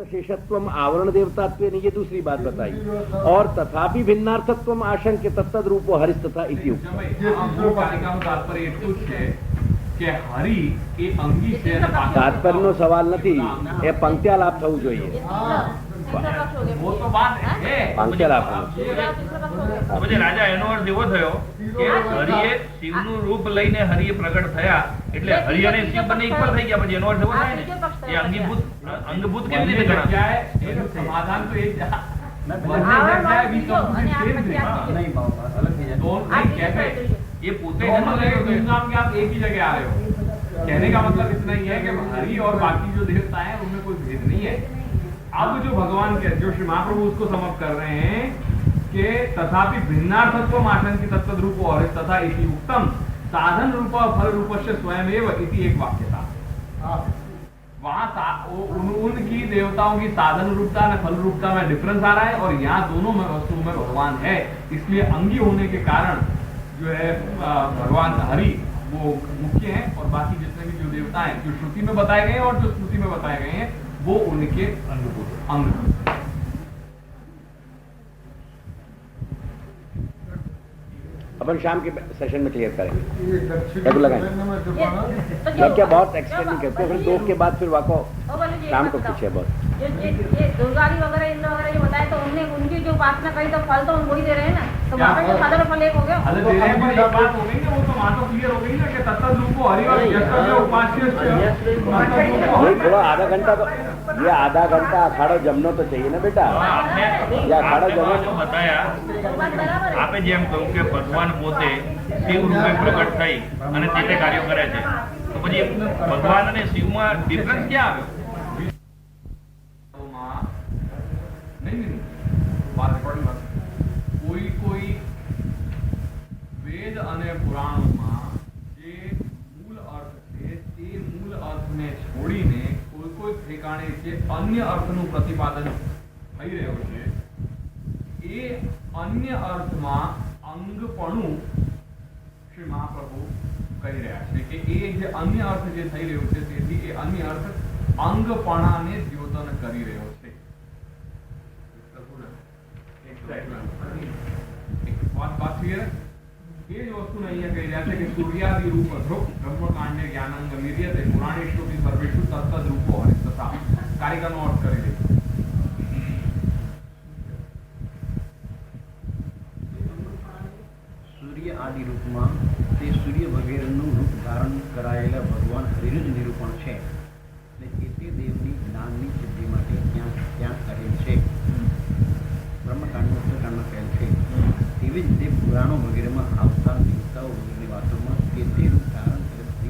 शेषत्वम आवरण देवतात्व ने ये दूसरी बात बताई, और तथापि भिन्नार्थत्वम आशंक्य तत्तद रूपो हरिस तथा इति उक्तम। तात्पर्यનો સવાલ નથી, એ પંક્ત્યાલાપ થવું જોઈએ. પંક્ત્યાલાપ. પછી રાજા એનો અર્થ એવો થયો કે હરિએ શિવનું રૂપ લઈને હરિએ પ્રગટ થયા એટલે હરિ અને શિવ બંને ઇક્વલ થઈ ગયા. પછી એનો અર્થ એવો થાય ને એ અંગભૂત કેવી રીતે ગણાય? એનું સમાધાન તો એ ये पोते जन्म लेके तो नाम के आप एक ही जगह आ रहे हो. कहने का मतलब इतना ही है कि हरि और बाकी जो देवता हैं उनमें कोई भेद नहीं है. अब जो भगवान के जो श्री महाप्रभु उसको समाप्त कर रहे हैं कि तथापि भिन्नार्थत्वम आशंक्य तत्तद रूपो हरिस तथा इति उक्तम साधन रूप फल रूपस्य स्वयमेव इति एक वाक्य था. वहां उनकी देवताओं की साधन रूपता और फल रूपता में डिफरेंस आ रहा है, और यहाँ दोनों में वस्तुओं में भगवान है. इसलिए अंगी होने के कारण जो है भगवान हरि वो मुख्य हैं, और बाकी जितने भी जो देवता हैं जो श्रुति में बताए गए हैं और जो स्मृति में बताए गए हैं वो उनके अंग. अपन शाम के सेशन में क्लियर करेंगे. क्या लगाएं? क्या बहुत एक्सटेंडिंग करते हैं, फिर 2 के बाद फिर वाको शाम को पीछे बहुत ये दुर्गारी वगैरह इंद्र वगैरह जो बताए तो उनने उनकी जो उपासना करी तो फल तो हम वही दे रहे हैं ना. तो वहाँ पे जो साधारण फल एक हो गया. अरे दे रहे हैं, पर एक बात हो गई ना, वो तो वहाँ तो क्लियर हो गई ना कि तत्तद रूपो हरि और यस्तव्य उपास्य. थोड़ा आधा घंटा तो ये आधा घंटा अखाड़ो जमनो तो चाहिए ना बेटा. ये अखाड़ो जमो जो बताया आपे जेम कहूं કે ભગવાન પોતે શિવ રૂપે પ્રગટ થઈ અને તે કાર્યો કરે છે, તો પછી ભગવાન અને શિવમાં ડિફરન્સ ક્યાં આવ્યો? કોઈ વેદ અને પુરાણોમાં જે મૂળ અર્થ છે તે મૂળ અર્થને છોડીને કોઈ ઠેકાણે જે અન્ય અર્થનું પ્રતિપાદન થઈ રહ્યું છે એ અન્ય અર્થમાં અંગપણું શ્રી મહાપ્રભુ કહી રહ્યા છે કે એ જે અન્ય અર્થ જે થઈ રહ્યું છે તેથી એ અન્ય અર્થ અંગપણાને દ્યોતન કરી રહ્યો છે. बात क्लियर है? ये जो वस्तु नहीं है कही जाते कि सूर्यादि रूप ध्रुव ब्रह्मकांडे ज्ञानंग वीर्यते पुराणेषु सर्वेषु तत्तद रूपो हरिस तथा कारिकाનો અર્થ કરી દે. સૂર્ય આદિ રૂપમાં તે સૂર્ય વગેરેનું રૂપ ધારણ કરાયેલા ભગવાન હરિનું જ નિરૂપણ છે. એટલે તે દેવની જ્ઞાનની સિદ્ધિ માટે ત્યાં કરેલ છે. બ્રહ્મકાંડનો ઉત્તરકાંડમાં કહેલ છે. તેવી જ રીતે પુરાણો વગેરેમાં આવતા દેવતાઓ વગેરેની વાતોમાં તે રૂપ ધારણ કરેલ છે.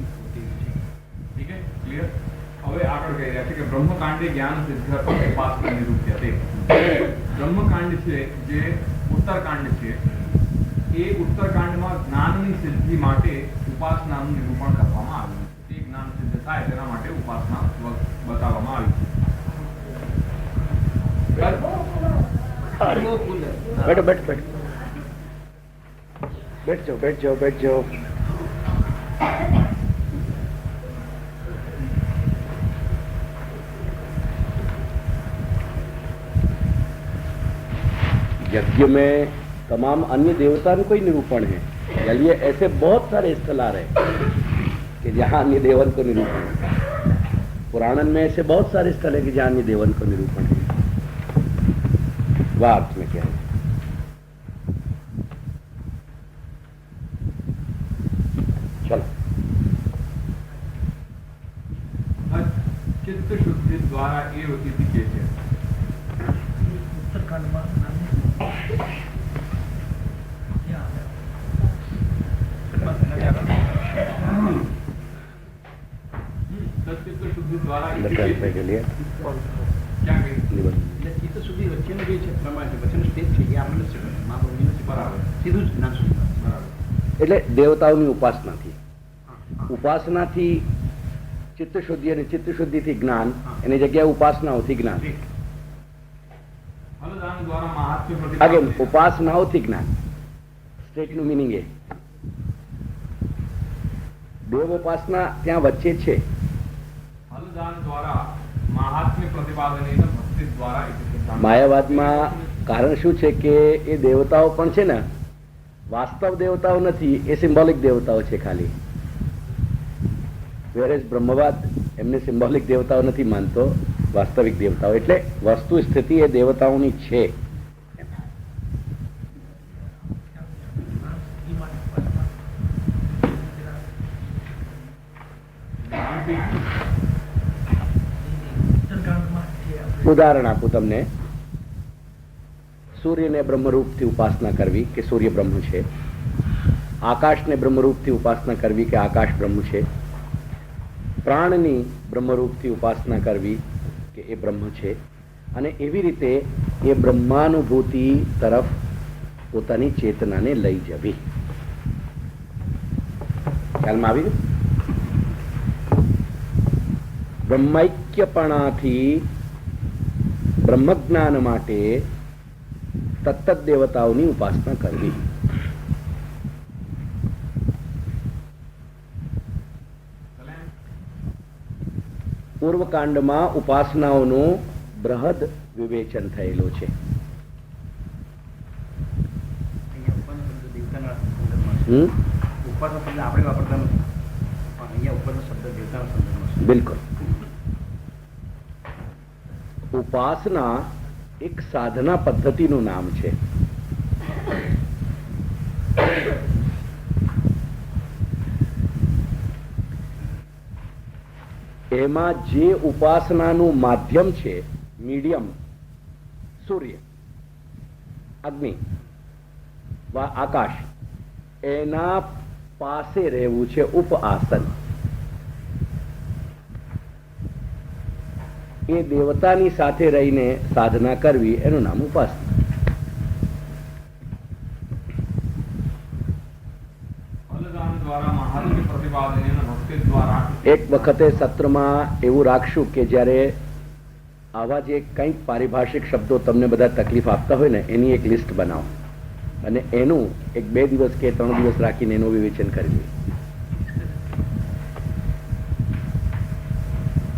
ઠીક છે, ક્લિયર? હવે આગળ કહી રહ્યા છે કે બ્રહ્મકાંડે જ્ઞાન સિદ્ધર્થ ઉપાસના નિરૂપ્યતે. બ્રહ્મકાંડ છે જે ઉત્તરકાંડ છે એ ઉત્તરકાંડમાં જ્ઞાનની સિદ્ધિ માટે ઉપાસનાનું નિરૂપણ કરવામાં આવ્યું છે. તે જ્ઞાન સિદ્ધ થાય તેના માટે ઉપાસના બતાવવામાં આવી છે. बैठो बैठ बैठ बैठ जाओ. यज्ञ में तमाम अन्य देवताओं को ही निरूपण है. चलिए ऐसे बहुत सारे स्थल आ रहे हैं कि जहाँ अन्य देवन को निरूपण है. पुराणन में ऐसे बहुत सारे स्थल है कि जहाँ अन्य देवन को निरूपण है. बात में क्या है? चलो. चित्त शुद्धि द्वारा एव इति केचे. उत्तरकांड में चित्त शुद्धि द्वारा के लिए क्या कही? ચિત્ત સુધી વચ્ચેનું જે છે પ્રમાણ છે વચ્ચેનું સ્ટેજ છે એ આપણને મહાપ્રભુજીનું બરાબર સીધું જ જ્ઞાન સુધી. બરાબર. એટલે દેવતાઓની ઉપાસનાથી ઉપાસનાથી ચિત્ત શુદ્ધિ અને ચિત્ત શુદ્ધિથી જ્ઞાન એની જગ્યાએ ઉપાસનાઓથી જ્ઞાન. ફલદાન દ્વારા મહાત્મ્ય અગેન ઉપાસનાઓથી જ્ઞાન. સ્ટેટનું મિનિંગ એ દેવ ઉપાસના ત્યાં વચ્ચે છે. ફલદાન દ્વારા મહાત્મ્ય પ્રતિપાદન द्वारा इति सिद्धांत। માયાવાદમાં કારણ શું છે કે એ દેવતાઓ પણ છે ને વાસ્તવ દેવતાઓ નથી, એ સિમ્બોલિક દેવતાઓ છે ખાલી. વેરેઝ બ્રહ્મવાદ એમને સિમ્બોલિક દેવતાઓ નથી માનતો, વાસ્તવિક દેવતાઓ. એટલે વસ્તુ સ્થિતિ એ દેવતાઓની છે. ઉદાહરણ આપું તમને. સૂર્યને બ્રહ્મરૂપથી ઉપાસના કરવી કે સૂર્ય બ્રહ્મ છે, આકાશને બ્રહ્મરૂપથી ઉપાસના કરવી કે આકાશ બ્રહ્મ છે, પ્રાણની બ્રહ્મરૂપથી ઉપાસના કરવી કે એ બ્રહ્મ છે, અને એવી રીતે એ બ્રહ્માનુભૂતિ તરફ પોતાની ચેતનાને લઈ જવી. ખ્યાલમાં આવી ગયું? બ્રહ્મૈક્યપણાથી બ્રહ્મજ્ઞાન માટે તત્ત દેવતાઓની ઉપાસના કરવી. પૂર્વકાંડમાં ઉપાસનાઓનું બૃહદ વિવેચન થયેલું છે. ઉપાસના શબ્દ આપણે વાપરતા નથી, પણ અહીંયા ઉપાસના શબ્દ દેવતાના સંદર્ભમાં છે. બિલકુલ. ઉપાસના એક સાધના પદ્ધતિનું નામ છે. એમાં જે ઉપાસનાનું માધ્યમ છે, મીડિયમ, સૂર્ય, અગ્નિ, આકાશ, એના પાસે રહેવું છે ઉપાસન. એ દેવતાની સાથે રહીને સાધના કરવી એનું નામ ઉપાસના. એક વખતે સત્રમાં એવું રાખશું કે જ્યારે આવા જે કંઈક પારિભાષિક શબ્દો તમને બધા તકલીફ આપતા હોય ને એની એક લિસ્ટ બનાવો અને એનું એક 2 દિવસ કે 3 દિવસ રાખીને એનું વિવેચન કરી.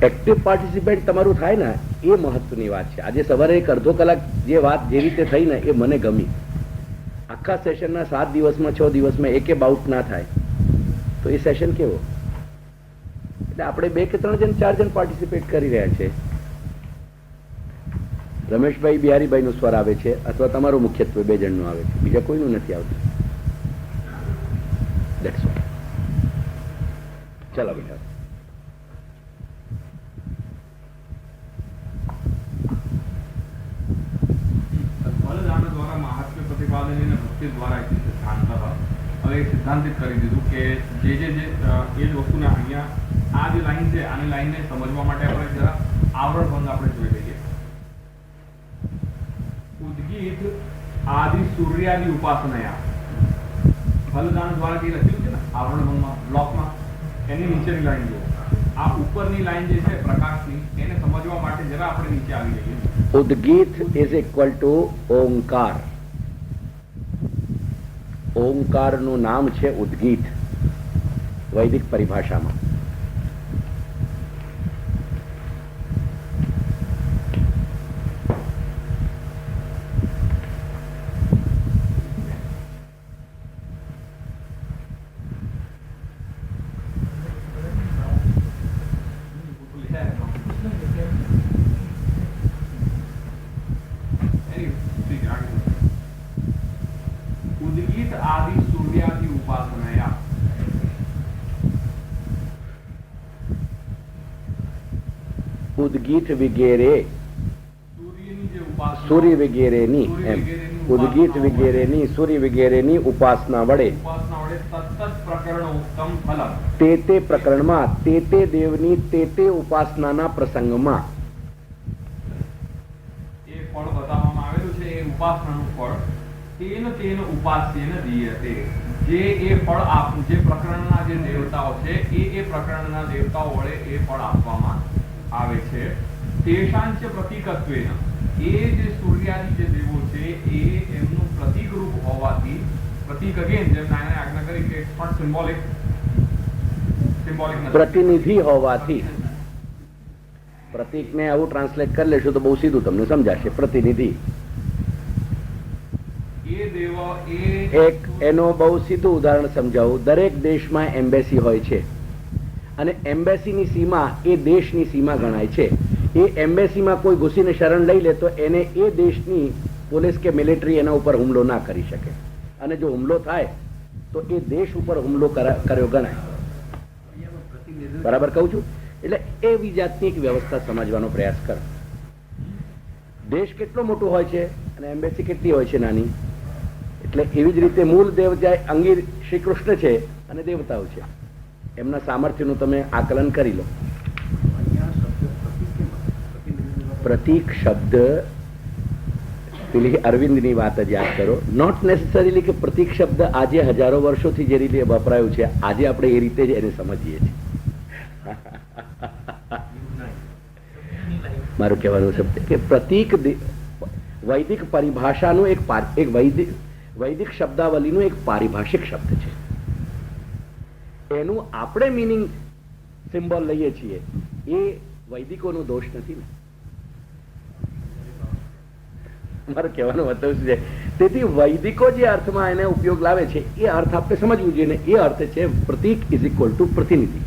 એક્ટિવ પાર્ટિસિપેન્ટ તમારું થાય ને એ મહત્વની વાત છે. આજે સવારે એક અડધો કલાક જે વાત જે રીતે થઈ ને એ મને ગમી. આખા સેશનના 7 દિવસમાં 6 દિવસમાં એકે બાઉટ ના થાય તો એ સેશન કેવો? એટલે આપણે 2 કે 3 જણ 4 જણ પાર્ટિસિપેટ કરી રહ્યા છે. રમેશભાઈ બિહારીભાઈનું સ્વર આવે છે અથવા તમારું મુખ્યત્વે 2 જણનું આવે છે, બીજા કોઈનું નથી આવતું. That's all. ચલો બેટા. હવે સિદ્ધાંતિત કરી દીધું કે જે એ જ વસ્તુને અહીંયા આ જે લાઈન છે આની લાઈનને સમજવા માટે આપણે જરા આવરણ ભંગ આપણે જોઈ લઈએ. ઉદ્ગીત આદિ સૂર્યાદિ ઉપાસનયા ફલદાન દ્વારા જે લખ્યું છે ને આવરણ ભંગમાં બ્લોકમાં, એની નીચેની લાઈન જુઓ. આ ઉપરની લાઈન જે છે પ્રકાશની, એને સમજવા માટે જરા આપણે નીચે આવી જઈએ. ઉદ્ગીત ઇઝ ઇક્વલ ટુ ઓંકાર. ઓંકારનું નામ છે ઉદ્ગીત વૈદિક પરિભાષામાં. उद्गीत आदि सूर्यादि उपासनया ઉદ્ગીત વગેરે, સૂર્ય વગેરેની, એમ ઉદ્ગીત વગેરેની, સૂર્ય વગેરેની ઉપાસના વડે તે તે પ્રકરણમાં તે તે દેવની તે તે ઉપાસનાના પ્રસંગમાં એ ફળ બતાવવામાં આવેલું છે. એ ઉપાસનાનું ફળ તેન તેન ઉપાસ્યેન દીયતે. જે એ ફળ જે પ્રકરણના જે દેવતાઓ છે એ પ્રકરણના દેવતાઓ વડે એ ફળ આપવામાં આવે છે. તેષાંચ પ્રતીકત્વેન, એ જે સૂર્યાદિ જે દેવો છે એ એમનું પ્રતીક રૂપ હોવાથી, પ્રતીક અગેન જેમ નાયણે આજ્ઞા કરી કે પણ સિમ્બોલિક પ્રતિનિધિ હોવાથી પ્રતીકને આવું ટ્રાન્સલેટ કરી લેશો તો બહુ સીધું તમને સમજાશે. પ્રતિનિધિ એ દેવ એ એક એનો બહુ સીધું ઉદાહરણ સમજાવું. દરેક દેશમાં એમ્બેસી હોય છે અને એમ્બેસીની સીમા એ દેશની સીમા ગણાય છે. એ એમ્બેસીમાં કોઈ ઘૂસીને શરણ લઈ લે તો એને એ દેશની પોલીસ કે મિલિટરી એના ઉપર હુમલો ના કરી શકે, અને જો હુમલો થાય તો એ દેશ ઉપર હુમલો કર્યો ગણાય. બરાબર કહું છું? એટલે એવી જાતની એક વ્યવસ્થા સમજવાનો પ્રયાસ કરો. દેશ કેટલો મોટો હોય છે અને એમ્બેસી કેટલી હોય છે નાની. એટલે એવી જ રીતે મૂળ દેવતા અંગી શ્રી કૃષ્ણ છે અને દેવતાઓ છે, એમના સામર્થ્યનું તમે આકલન કરી લો. પ્રતીક શબ્દ પેલી અરવિંદની વાત જ યાદ કરો. નોટ નેસેસરીલી કે પ્રતીક શબ્દ આજે હજારો વર્ષોથી જે રીતે વપરાયું છે આજે આપણે એ રીતે જ એને સમજીએ છીએ. મારું કહેવાનું શબ્દ કે પ્રતીક વૈદિક પરિભાષાનું એક વૈદિક શબ્દાવલીનું એક પારિભાષિક શબ્દ છે. એનું આપણે મિનિંગ સિમ્બોલ લઈએ છીએ એ વૈદિકોનો દોષ નથી ને. મારું કહેવાનો મતલબ છે તેથી વૈદિકો જે અર્થમાં એને ઉપયોગ લાવે છે એ અર્થ આપણે સમજવું જોઈએ ને એ અર્થ છે પ્રતીક ઇઝ ઇક્વલ ટુ પ્રતિનિધિ.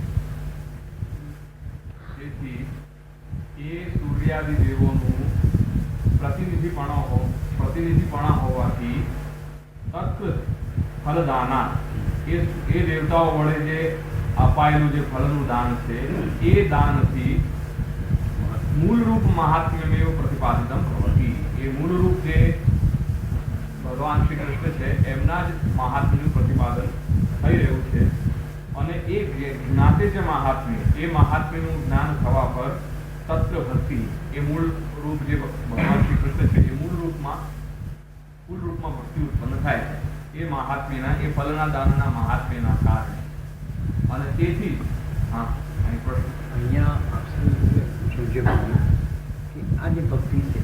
તેથી એ સૂર્યાદિ દેવોનું પ્રતિનિધિપણા હોવાથી તત્વ ફલદાના એ દેવતાઓ વડે જે અપાયેલું જે ફલનું દાન છે એ દાનથી મૂળરૂપ મહાત્મ્યમેવ પ્રતિપાદિતમ ભવતિ. એ મૂળરૂપ જે ભગવાન શ્રી કૃષ્ણ છે એમના જ મહાત્મ્યનું પ્રતિપાદન થઈ રહ્યું છે. અને એ જ્ઞાતે જે મહાત્મ્ય એ મહાત્મ્યનું જ્ઞાન થવા પર તત્વ ભક્તિ એ મૂળ રૂપ જે ભગવાન શ્રી કૃષ્ણ છે એ મૂળ રૂપમાં ભક્તિ ઉત્પન્ન થાય છે. એ મહાત્મ્યના એ ફલના દાનના મહાત્મ્યના કારણે. અને તેથી હા અહીં પ્રશ્ન અહીંયા આપશે પૂછવું છે કે આ જે ભક્તિ છે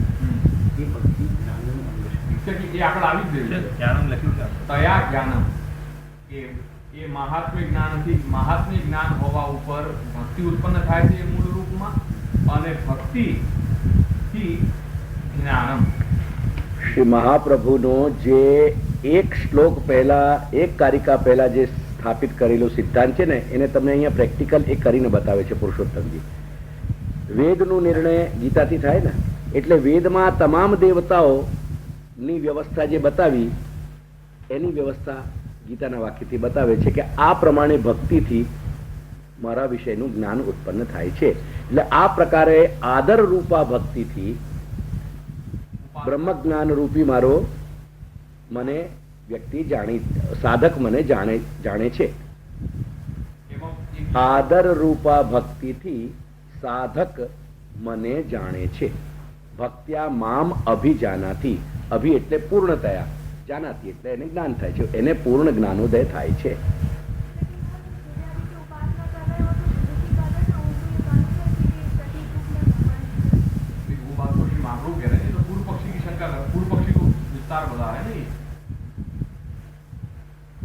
એ ભક્તિ જ્ઞાનનું અંગ છે. એ આગળ આવી જ ગયું છે. જ્ઞાનમ લખ્યું છે. તયા જ્ઞાનમ એ મહાત્મ્ય જ્ઞાનથી મહાત્મ્ય જ્ઞાન હોવા ઉપર ભક્તિ ઉત્પન્ન થાય છે એ મૂળ રૂપમાં. અને ભક્તિથી જ્ઞાનમ. શ્રી મહાપ્રભુનો જે એક શ્લોક પહેલા એક કારિકા પહેલા જે સ્થાપિત કરેલો સિદ્ધાંત છે ને એને તમને અહીંયા પ્રેક્ટિકલ એ કરીને બતાવે છે પુરુષોત્તમજી. વેદનો નિર્ણય ગીતાથી થાય ને એટલે વેદમાં તમામ દેવતાઓની વ્યવસ્થા જે બતાવી એની વ્યવસ્થા ગીતાના વાક્યથી બતાવે છે કે આ પ્રમાણે ભક્તિથી મારા વિષયનું જ્ઞાન ઉત્પન્ન થાય છે. એટલે આ પ્રકારે આદર રૂપા ભક્તિથી બ્રહ્મ જ્ઞાન રૂપી મારો મને વ્યક્તિ સાધક મને જાણે છે. આદર રૂપા ભક્તિથી સાધક મને જાણે છે. ભક્ત્યા મામ અભિજાનાથી. અભિ એટલે પૂર્ણતયા, જાનાતી એટલે એને જ્ઞાન થાય છે, એને પૂર્ણ જ્ઞાનોદય થાય છે.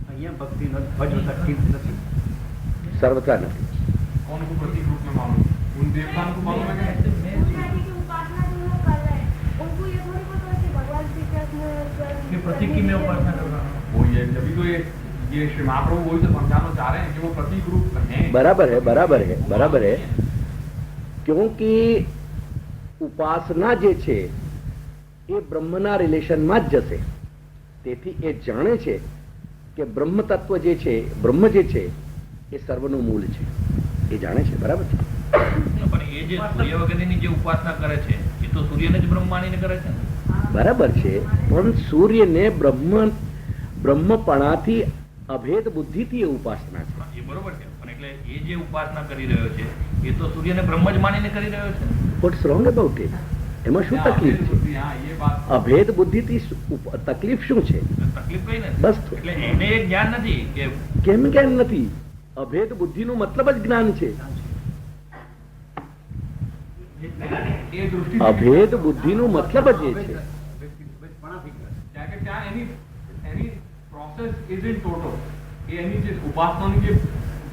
અહીંયા ભક્તિનો ભજ તકલીફ નથી, સર્વથા નથી. कौन को प्रतीक रूप में मालूम? उन देवताओं को मालूम है क्या? कि प्रतीक की मैं उपासना कर रहा हूँ. वो ये जब तो ये श्री महाप्रभु वही तो समझाना चाह रहे हैं कि वो प्रतीक रूप हैं. बराबर है क्योंकि ઉપાસના જે છે એ બ્રહ્મના રિલેશનમાં જ જશે. તેથી એ જાણે છે કે બ્રહ્મ તત્વ જે છે, બ્રહ્મ જે છે એ સર્વનું મૂળ છે, એ જાણે છે. બરાબર છે. પણ એ જે સૂર્ય વગેરેની જે ઉપાસના કરે છે એ તો સૂર્યને જ બ્રહ્મ માનીને કરે છે ને. બરાબર છે, પણ સૂર્યને બ્રહ્મપણાથી અભેદ બુદ્ધિથી એ ઉપાસના છે. એ બરોબર છે, પણ એટલે એ જે ઉપાસના કરી રહ્યો છે એ તો સૂર્યને બ્રહ્મ જ માનીને કરી રહ્યો છે. What's wrong about it? એમાં શું તકલીફ છે? हाँ ये बात અભેદ બુદ્ધિથી તકલીફ શું છે? તકલીફ કઈ નથી. બસ એટલે એને એ જ્ઞાન નથી કે કેમ જ્ઞાન નથી? અભેદ બુદ્ધિનું મતલબ જ જ્ઞાન છે. ये दृष्टि અભેદ બુદ્ધિનું મતલબ જ એ છે. क्या कि क्या any process is in total ये एनी જે ઉપાસનાની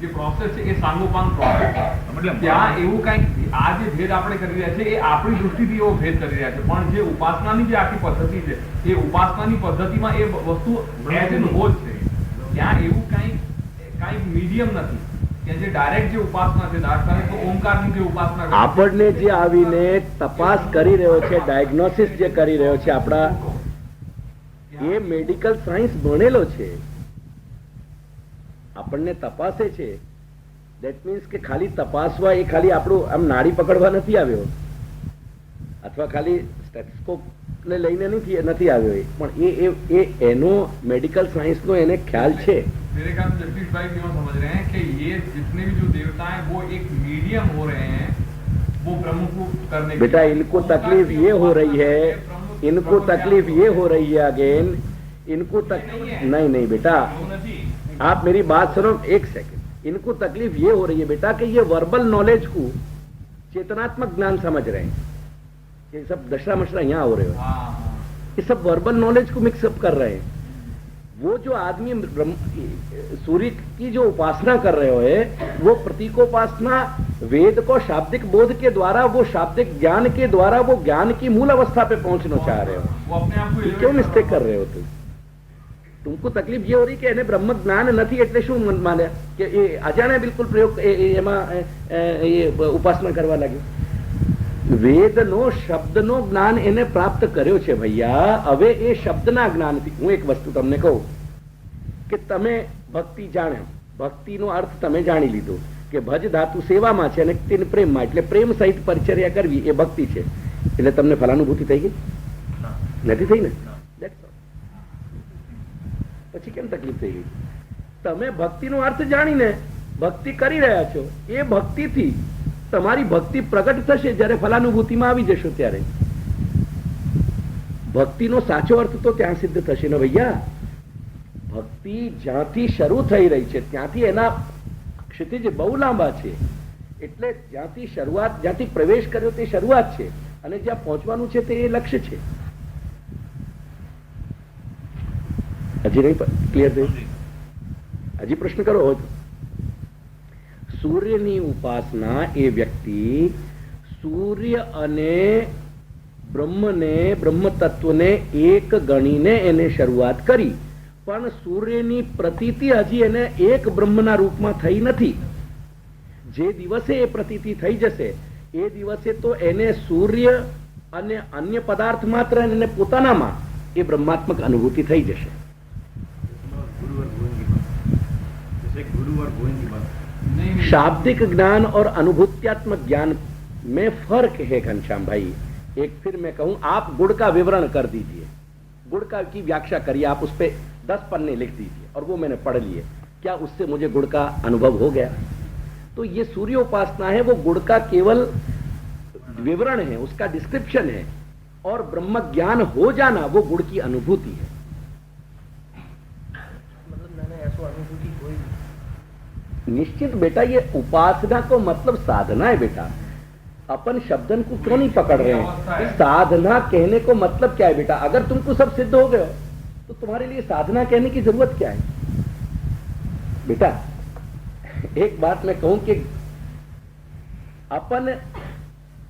જે જે પ્રોસેસ છે એ સાંગોપાંગ પ્રોસેસ છે. મતલબ ત્યાં એવું કંઈક આ જે ભેદ આપણે કરી રહ્યા છે એ આપણી દૃષ્ટિથી એવો ભેદ કરી રહ્યા છે, પણ જે ઉપાસનાની જે આખી પદ્ધતિ છે એ ઉપાસનાની પદ્ધતિમાં એ વસ્તુ એઝ ઇન હોલ છે. ત્યાં એવું કાંઈક મીડિયમ નથી કે જે ડાયરેક્ટ જે ઉપાસના છે, દાખલા તરીકે ઓમકારની જે ઉપાસના કરે છે, આપણને જે આવીને તપાસ કરી રહ્યો છે, ડાયગ્નોસિસ જે કરી રહ્યો છે આપણા, એ મેડિકલ સાયન્સ ભણેલો છે, આપણને તપાસે છે. દેટ મીન્સ કે ખાલી તપાસવા એ ખાલી આપણું આમ નાડી પકડવા નથી આવ્યો, અથવા ખાલી સ્ટેથોસ્કોપ ને લઈને નથી આવ્યો એ, પણ એ એનો મેડિકલ સાયન્સનો એને ખ્યાલ છે. मेरे ख्याल से जगदीश भाई क्यों समझ रहे हैं कि ये जितने भी जो देवता हैं वो एक मीडियम हो रहे हैं वो ब्रह्म को करने के बेटा लिए। इनको तकलीफ ये हो रही है, इनको तकलीफ ये हो रही है अगेन, इनको नहीं बेटा, એવું નથી. आप मेरी बात सुनो एक सेकंड. इनको तकलीफ ये हो रही है बेटा कि ये वर्बल नॉलेज को चेतनात्मक ज्ञान समझ रहे हैं. ये सब दशरा मशरा यहाँ हो रहे हो, हाँ, हाँ। ये सब वर्बल नॉलेज को मिक्सअप कर रहे हैं. वो जो आदमी सूर्य की जो उपासना कर रहे हो, वो प्रतीकोपासना वेद को शाब्दिक बोध के द्वारा, वो शाब्दिक ज्ञान के द्वारा वो ज्ञान की मूल अवस्था पे पहुंचना चाह रहे हो. वो अपने आप को ये क्यों मिस्टेक कर रहे हो तुम? तुमको तकलीफ ये हो रही कि એને બ્રહ્મ જ્ઞાન નથી એટલે શું માને કે એ અજાણે બિલકુલ પ્રયોગ એમાં એ ઉપાસના કરવા લાગ્યો. વેદનો શબ્દનો જ્ઞાન એને પ્રાપ્ત કર્યો છે ભૈયા. હવે એ શબ્દના જ્ઞાનથી હું એક વસ્તુ તમને કહું કે તમે ભક્તિ જાણ્યો, ભક્તિનો અર્થ તમે જાણી લીધો કે ભજ ધાતુ સેવામાં છે અને તેને પ્રેમમાં, એટલે પ્રેમ સહિત પરિચર્યા કરવી એ ભક્તિ છે. એટલે તમને ફલાનુભૂતિ થઈ ગઈ? નથી થઈ ને? That's all. પછી કેમ તકલીફ થઈ ગઈ? તમે ભક્તિનો અર્થ જાણીને ભક્તિ કરી રહ્યા છો, એ ભક્તિથી તમારી ભક્તિ પ્રગટ થશે જ્યારે ફલાનુભૂતિમાં આવી જશો ત્યારે. ભક્તિનો સાચો અર્થ તો ત્યાં સિદ્ધ થશે ને ભૈયા. ભક્તિ જ્યાંથી શરૂ થઈ રહી છે ત્યાંથી એના ક્ષિતિજ બહુ લાંબા છે. એટલે જ્યાંથી શરૂઆત, જ્યાંથી પ્રવેશ કર્યો તે શરૂઆત છે, અને જ્યાં પહોંચવાનું છે તે એ લક્ષ્ય છે. હજી નહીં ક્લિયર થયું? હજી પ્રશ્ન કરો હોય તો. સૂર્યની ઉપાસના એ વ્યક્તિ સૂર્ય અને બ્રહ્મને, બ્રહ્મ તત્વને એક ગણીને એને શરૂઆત કરી, પણ સૂર્યની પ્રતીતિ હજી એને એક બ્રહ્મના રૂપમાં થઈ નથી. જે દિવસે એ પ્રતીતિ થઈ જશે એ દિવસે તો એને સૂર્ય અને અન્ય પદાર્થ માત્ર એને પોતાનામાં એ બ્રહ્માત્મક અનુભૂતિ થઈ જશે. शाब्दिक ज्ञान और अनुभूत्यात्मक ज्ञान में फर्क है घनश्याम भाई. एक फिर मैं कहूं, आप गुड़ का विवरण कर दीजिए, गुड़ का की व्याख्या करिए, आप उस पे 10 पन्ने लिख दीजिए और वो मैंने पढ़ लिए. क्या उससे मुझे गुड़ का अनुभव हो गया? तो ये सूर्योपासना है, वो गुड़ का केवल विवरण है, उसका डिस्क्रिप्शन है, और ब्रह्म ज्ञान हो जाना वो गुड़ की अनुभूति है. निश्चित बेटा, ये उपासना को मतलब साधना है बेटा. अपन शब्दन को क्यों नहीं पकड़ रहे हैं? साधना कहने को मतलब क्या है बेटा? अगर तुमको सब सिद्ध हो गए तो तुम्हारे लिए साधना कहने की जरूरत क्या है बेटा? एक बात मैं कहूं कि अपन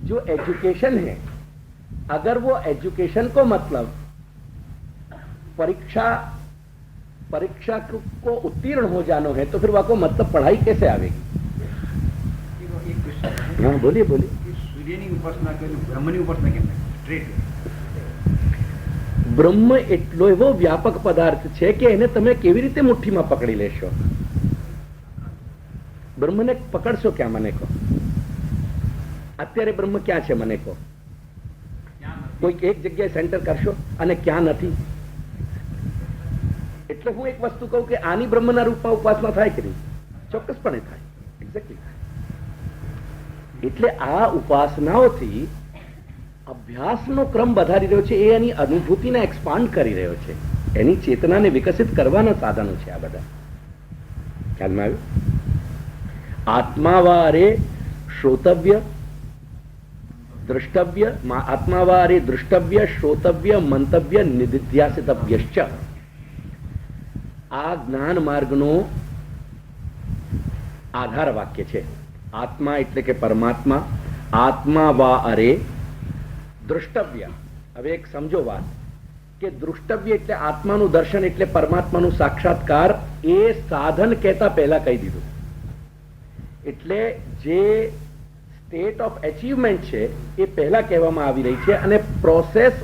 जो एजुकेशन है, अगर वो एजुकेशन को मतलब परीक्षा को उत्तीर्ण हो जाना है तो फिर वह को मतलब पढ़ाई कैसे आवेगी? हाँ बोलिए बोलिए. સૂર્યની ઉપાસના કરી, બ્રહ્મની ઉપાસના કેમ સ્ટ્રેટ? બ્રહ્મ એટલો એવો વ્યાપક પદાર્થ છે કે એને તમે કેવી રીતે મુઠ્ઠીમાં પકડી લેશો? બ્રહ્મને પકડશો ક્યાં? મને કહો, અત્યારે બ્રહ્મ ક્યાં છે મને કહો? કોઈ એક જગ્યાએ સેન્ટર કરશો અને ક્યાં નથી? એટલે હું એક વસ્તુ કહું કે આની બ્રહ્મના રૂપમાં ઉપાસના થાય કે નહીં? ચોક્કસપણે થાય. એક્ઝેક્ટલી. એટલે આ ઉપાસનાઓથી અભ્યાસનો ક્રમ વધારી રહ્યો છે, એ એની અનુભૂતિને એક્સપાન્ડ કરી રહ્યો છે, એની ચેતનાને વિકસિત કરવાના સાધનો છે આ બધા. ખ્યાલમાં આવ્યું? આત્માવારે શ્રોતવ્ય, દ્રષ્ટવ્ય, આત્માવારે દૃષ્ટવ્ય, શ્રોતવ્ય, મંતવ્ય, નિધિધ્યાસિતવ્યશ્ચ. આ જ્ઞાન માર્ગનો આધાર વાક્ય છે. આત્મા એટલે કે પરમાત્મા, આત્મા વા અરે દ્રષ્ટવ્ય. હવે એક સમજો વાત કે દૃષ્ટવ્ય એટલે આત્માનું દર્શન એટલે પરમાત્માનું સાક્ષાત્કાર, એ સાધન કહેતા પહેલા કહી દીધું. એટલે જે સ્ટેટ ઓફ અચીવમેન્ટ છે એ પહેલા કહેવામાં આવી રહી છે અને process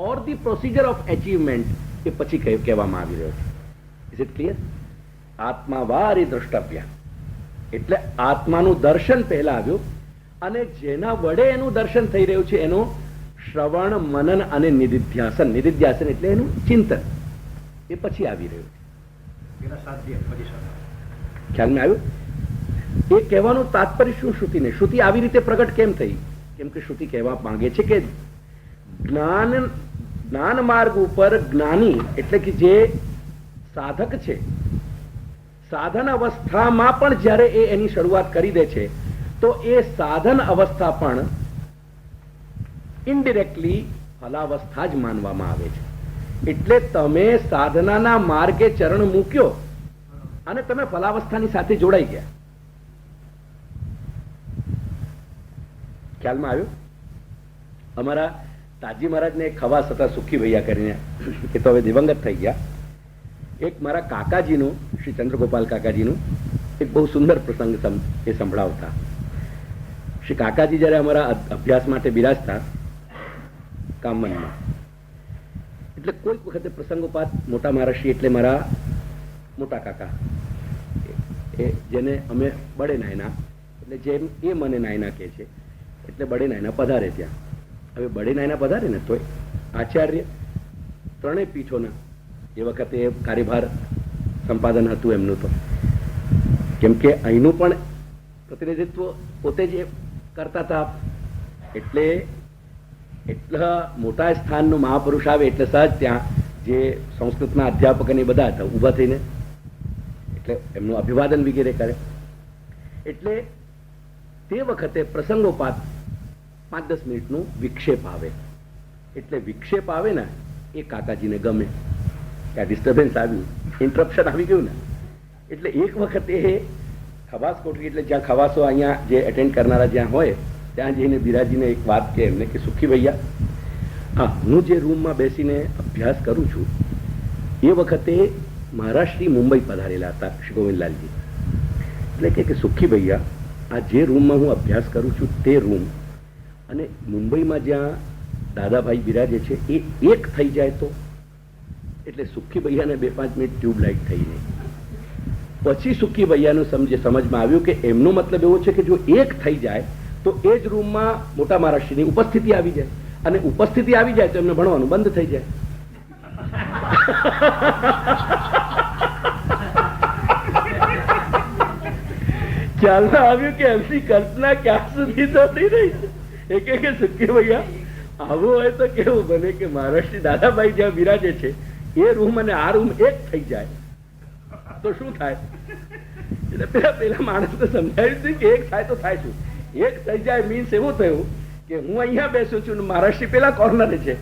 or the procedure of achievement એ પછી કહેવામાં આવી રહ્યો છે. Is it clear? આત્મા વારી દ્રષ્ટવ્ય એટલે આત્માનું દર્શન પહેલા આવ્યું અને જેના વડે એનું દર્શન થઈ રહ્યું છે એનું શ્રવણ, મનન અને નિધિધ્યાસન. નિધિધ્યાસન એટલે એનું ચિંતન એ પછી આવી રહ્યું છે. પેલા સાધ્ય પછી સાધન. ખ્યાલમાં આવ્યું? એ કહેવાનું તાત્પર્ય શું શ્રુતિને? શ્રુતિ આવી રીતે પ્રગટ કેમ થઈ? કેમ કે શ્રુતિ કહેવા માંગે છે કે જ્ઞાન માર્ગ ઉપર જ્ઞાની એટલે કે જે સાધક છે, સાધન અવસ્થામાં પણ જ્યારે એ એની શરૂઆત કરી દે છે તો એ સાધન અવસ્થા પણ ઇનડિરેક્ટલી ફલાવસ્થા જ માનવામાં આવે છે. એટલે તમે સાધનાના માર્ગે ચરણ મૂક્યો અને તમે ફલાવસ્થાની સાથે જોડાઈ ગયા. ખ્યાલમાં આવ્યું? અમારા તાજી મહારાજને એક ખવાસ હતા, સુખી ભૈયા કરીને, એ તો હવે દિવંગત થઈ ગયા. એક મારા કાકાજીનું, શ્રી ચંદ્રગોપાલ કાકાજીનું એક બહુ સુંદર પ્રસંગ એ સંભળાવતા. શ્રી કાકાજી જયારે અમારા અભ્યાસ માટે બિરાજતા કામનમાં, એટલે કોઈક વખતે પ્રસંગોપાત મોટા મહારાષ્ટ્રી એટલે મારા મોટા કાકા, એ જેને અમે બડે નાયના એટલે જેમ એ મને નાયના કહે છે એટલે બડે નાયના પધારે ત્યાં. હવે બડે નાયના પધારે ને તોય આચાર્ય ત્રણેય પીઠોના, એ વખતે એ કાર્યભાર સંપાદન હતું એમનું, તો કેમ કે અહીંનું પણ પ્રતિનિધિત્વ પોતે જ કરતા હતા. એટલે એટલા મોટા સ્થાનનું મહાપુરુષ આવે એટલે સહજ ત્યાં જે સંસ્કૃતના અધ્યાપક અને બધા હતા ઊભા થઈને એટલે એમનું અભિવાદન વગેરે કરે. એટલે તે વખતે પ્રસંગોપાત 5-10 મિનિટનું વિક્ષેપ આવે. એટલે વિક્ષેપ આવે ને એ કાકાજીને ગમે કે આ ડિસ્ટર્બન્સ આવ્યું, ઇન્ટરપ્શન આવી ગયું ને. એટલે એક વખતે એ ખવાસ કોઠરી એટલે જ્યાં ખવાસો અહીંયા જે એટેન્ડ કરનારા જ્યાં હોય ત્યાં જઈને બિરાજીને એક વાત કે એમને કે સુખી ભૈયા, હા હું જે રૂમમાં બેસીને અભ્યાસ કરું છું એ વખતે મહારાષ્ટ્રી મુંબઈ પધારેલા હતા શ્રી ગોવિંદલાલજી. એટલે કે સુખી ભૈયા, આ જે રૂમમાં હું અભ્યાસ કરું છું તે રૂમ અને મુંબઈમાં જ્યાં દાદાભાઈ બિરાજે છે એ એક થઈ જાય તો. એટલે સુખી ભૈયાને 2-5 મિનિટ ટ્યુબલાઇટ થઈ નહીં. પછી સુખી ભૈયાનું સમજમાં આવ્યું કે એમનો મતલબ એવો છે કે જો એક થઈ જાય તો એ જ રૂમમાં મોટા મહારાષ્ટ્રની ઉપસ્થિતિ આવી જાય અને ઉપસ્થિતિ આવી જાય તો એમને ભણવાનું બંધ થઈ જાય. ખ્યાલમાં આવ્યું કે એમની કલ્પના ક્યાં સુધી તો થઈ રહી છે. કે સુખી ભૈયા આવું હોય તો કેવું બને કે મહારાષ્ટ્રી દાદાભાઈ જ્યાં બિરાજે છે એ રૂમ અને આ રૂમ એક થઈ જાય તો શું થાય? એટલે પેલા માણસ તો સમજાવ્યું હતું કે એક થાય તો થાય શું? એક થઈ જાય મીન્સ એવું થયું કે હું અહીંયા બેસું છું મહારાષ્ટ્રી પેલા કોર્નરે છે,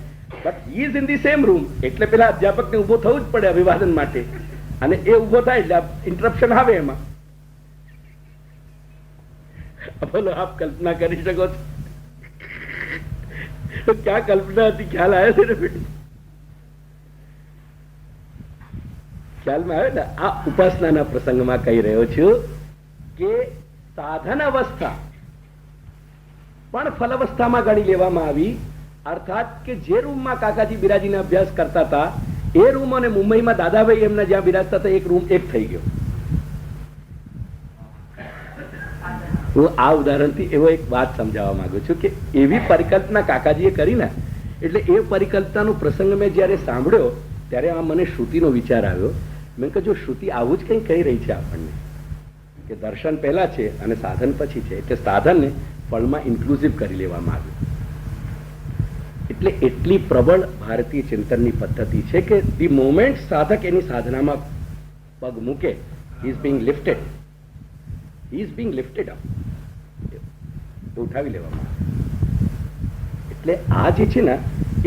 but he is in the same room. એટલે પેલા અધ્યાપકને ઉભો થવું જ પડે અભિવાદન માટે અને એ ઉભો થાય એટલે ઇન્ટરપ્શન આવે એમાં. બોલો, આપ કલ્પના કરી શકો છો તો ક્યાં કલ્પના હતી? ખ્યાલ આવ્યો છે ને? ખ્યાલમાં આવે ને? આ ઉપાસનાના પ્રસંગમાં કહી રહ્યો છું કે સાધન અવસ્થા પણ ફલાવસ્થામાં ગણી લેવામાં આવી. અર્થાત કે જે રૂમમાં કાકાજી બિરાજીને અભ્યાસ કરતા હતા એ રૂમ અને મુંબઈમાં દાદાભાઈ એમના જ્યાં બિરાજતા હતા એક રૂમ એક થઈ ગયો. હું આ ઉદાહરણથી એવો એક વાત સમજાવવા માંગુ છું કે એવી પરિકલ્પના કાકાજીએ કરી ને, એટલે એ પરિકલ્પનાનો પ્રસંગ મેં જયારે સાંભળ્યો ત્યારે આ મને શ્રુતિનો વિચાર આવ્યો. મેં કહ્યું જો શ્રુતિ આવું જ કંઈ કહી રહી છે આપણને કે દર્શન પહેલા છે અને સાધન પછી છે, એટલે સાધનને ફળમાં ઇન્ક્લુઝિવ કરી લેવામાં આવ્યું. એટલે એટલી પ્રબળ ભારતીય ચિંતનની પદ્ધતિ છે કે ધી મોમેન્ટ સાધક એની સાધનામાં પગ મૂકે, he is being lifted, he is being lifted up, ઉઠાવી લેવામાં આવે. એટલે આ જે છે ને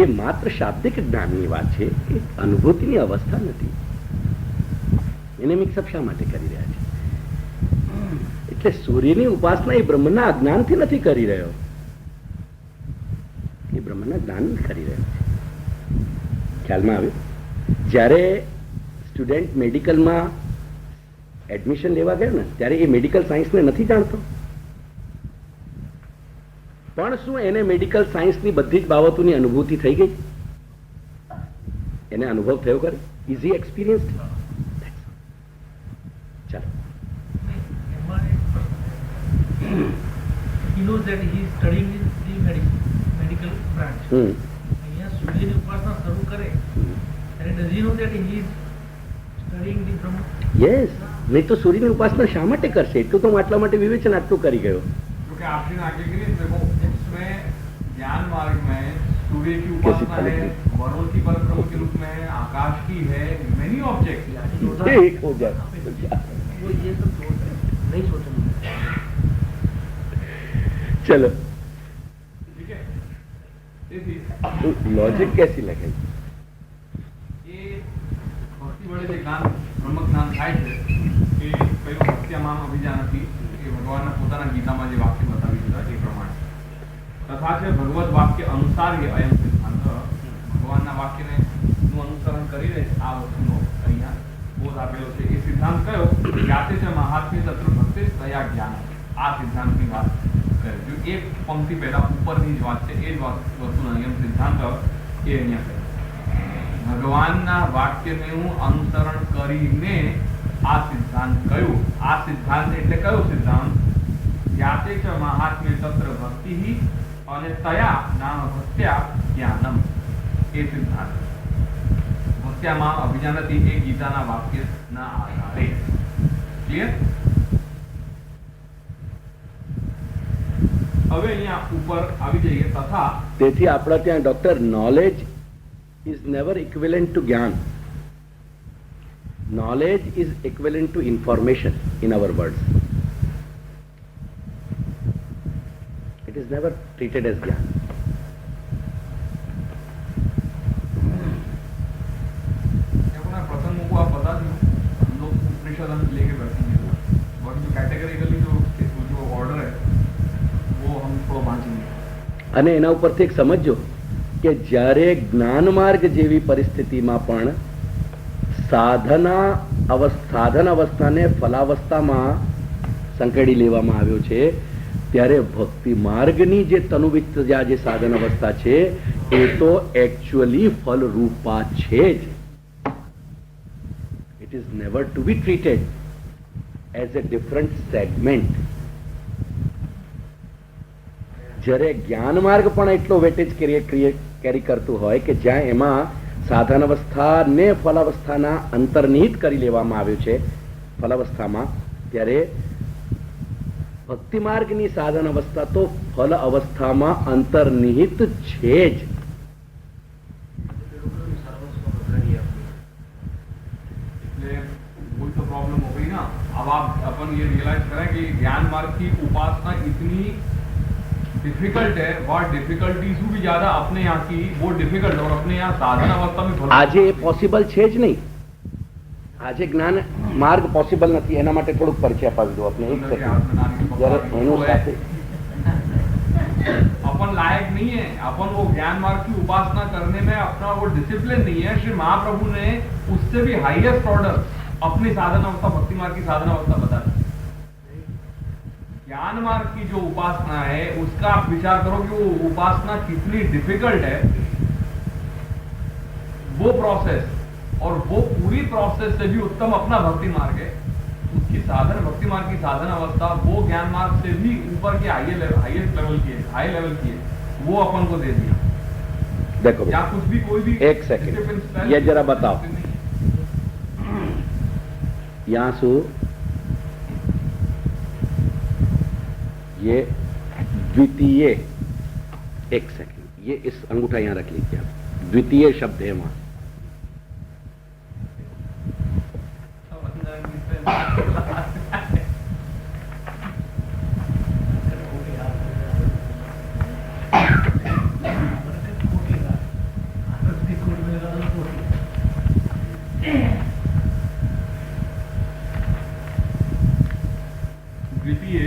એ માત્ર શાબ્દિક જ્ઞાનની વાત છે, એ અનુભૂતિની અવસ્થા નથી. એને મિક્સઅપ શા માટે કરી રહ્યા છે? એટલે સૂર્યની ઉપાસના એ બ્રહ્મના અજ્ઞાનથી નથી કરી રહ્યો, એ બ્રહ્મના જ્ઞાન કરી રહ્યો છે. ખ્યાલમાં આવ્યું? જ્યારે સ્ટુડન્ટ મેડિકલમાં એડમિશન લેવા ગયો ને ત્યારે એ મેડિકલ સાયન્સને નથી જાણતો, પણ શું એને મેડિકલ સાયન્સની બધી જ બાબતોની અનુભૂતિ થઈ ગઈ? એને અનુભવ થયો કરે? Easy experience? ચાલો. He knows that he is studying in the medical branch. અહીંયા સૂર્યની ઉપાસના શરૂ કરે ત્યારે does he know that he is studying the Brahma? Yes, નહીં તો સૂર્યની ઉપાસના શા માટે કરશે? એટલું તો હું આટલા માટે વિવેચન આટલું કરી ગયો. क्योंकि आपने आगे के लिए देखो उसमें ज्ञान मार्ग में सूर्य की कैसी उपासना है, फलित वरुण की परब्रह्म के रूप में है, आकाश की है, मेनी ऑब्जेक्ट. एक हो जाए. वो ये सब सोच रहे हैं, नहीं सोचना. चलो, ठीक है. તેથી लॉजिक कैसी लगे? એ ભક્તિ વડે જે જ્ઞાન બ્રહ્મ જ્ઞાન થાય છે એ પેલું ભક્ત્યામામ અભિજાનથી એ ભગવાનના પોતાના ગીતામાં જે વાક્ય બતાવી દીધા એ પ્રમાણે તથા છે ભગવદ વાક્ય અનુસાર એ અયમ સિદ્ધાંત ભગવાનના વાક્યને નું અનુસરણ કરીને આ વસ્તુનો અહીંયા બોધ આપેલો છે. એ સિદ્ધાંત કયો? જાતે છે મહાત્મ્ય તત્ર ભક્તિ તયા જ્ઞાન. આ સિદ્ધાંતની વાત કરે. જો એક પંક્તિ પહેલા ઉપરની જ વાત છે એ જ વસ્તુનો નિયમ સિદ્ધાંત એ અહીંયા કહે. ભગવાનના વાક્યનું અનુસરણ કરીને આ સિદ્ધાંત કયું? આ સિદ્ધાંત એટલે કયો સિદ્ધાંત? જાતે ચ મહાત્મ્ય તત્ર ભક્તિ અને તયા નામ ભક્ત્યા જ્ઞાનમ. એ સિદ્ધાંત ભક્ત્યામાં અભિજાનતી એ ગીતાના વાક્યના આધારે. ક્લિયર? હવે અહીંયા ઉપર આવી જઈએ. તથા તેથી આપણા ત્યાં doctor knowledge is never equivalent to Gyan. Knowledge is equivalent to information in our words. It is never treated as Gyan. प्रसंगों को आप बता दें, हम लोग उपनिषद हम लेके बैठेंगे और जो कैटेगरिकली जो ऑर्डर है वो हम थोड़ा बांटेंगे. અને એના ઉપરથી એક સમજો કે જ્યારે જ્ઞાન માર્ગ જેવી પરિસ્થિતિમાં પણ સાધન અવસ્થાને ફલાવસ્થામાં સંકેડી લેવામાં આવ્યો છે, ત્યારે ભક્તિ માર્ગની જે તનુવિત્તજા જે સાધન અવસ્થા છે એ તો એકચ્યુઅલી ફલરૂપા છે જ. It is never to be treated as a different segment. જ્યારે જ્ઞાન માર્ગ પણ એટલો વેટેજ કેરી કરતું હોય કે જ્યાં એમાં સાધન અવસ્થાને ફલાવસ્થાના અંતર્નિહિત કરી લેવામાં આવ્યું છે ફલાવસ્થામાં, ત્યારે ભક્તિ માર્ગની સાધન અવસ્થા તો ફલ અવસ્થામાં અંતર્નિહિત છે જ. वही तो प्रॉब्लम हो गई ना. अब आप अपन ये रियलाइज करें कि ज्ञान मार्ग की उपासना इतनी डिफिकल्ट है, और डिफिकल्टीज भी ज्यादा अपने यहाँ की वो डिफिकल्ट और अपने यहाँ साधना अवस्था में આજે એ પોસિબલ છે જ નહીં. આજે જ્ઞાન માર્ગ પોસિબલ નથી. એના માટે થોડુંક પરિચય અપાવી દો આપણે. એક સેકન્ડ. જ્યારે એનું સાથે अपन लायक नहीं है, अपन वो ज्ञान मार्ग की उपासना करने में अपना वो डिसिप्लिन नहीं है. श्री महाप्रभु ने उससे भी हाईएस्ट ऑर्डर अपनी साधना अवस्था भक्ति मार्ग की साधना अवस्था बता दी. ज्ञान मार्ग की जो उपासना है उसका आप विचार करो कि वो उपासना कितनी डिफिकल्ट है. वो प्रोसेस और वो पूरी प्रोसेस से भी उत्तम अपना भक्ति मार्ग है. उसकी साधन भक्ति मार्ग की साधना अवस्था वो ज्ञान मार्ग से भी ऊपर की हाईएस्ट लेवल की है, हाई लेवल की है. वो अपन को दे दिया. देखो या कुछ भी कोई भी एक सेकंड, ये जरा बताओ. यहाँ सु ये द्वितीय, एक सेकंड, ये इस अंगूठा यहां रख लीजिए आप. द्वितीय शब्द है वहां. द्वितीय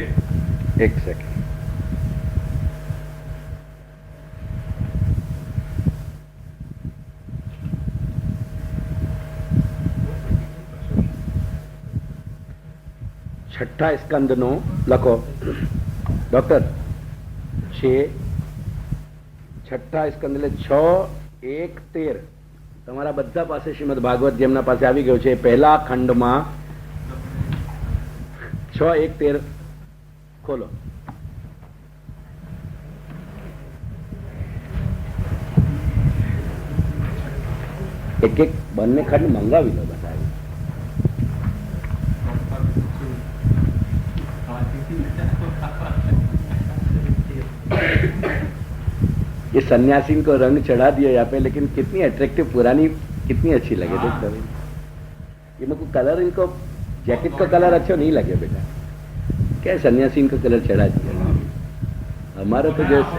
છઠ્ઠા સ્કંદનો લખો ડોક્ટર 6 છઠ્ઠા સ્કંદ એટલે 6:1:13 તમારા બધા પાસે શ્રીમદ ભાગવત જેમના પાસે આવી ગયો છે પહેલા ખંડમાં 6:1:13 ખોલો. એક એક બંને ખંડ મંગાવી લો બધા. ये सन्यासी को रंग चढ़ा दिया यहाँ पे, लेकिन कितनी अट्रैक्टिव पुरानी कितनी अच्छी लगे. देखो ये मेरे को कलर, इनको जैकेट का कलर अच्छा नहीं लगे बेटा. क्या सन्यासी इनको कलर चढ़ा दिया. हमारा तो जैसे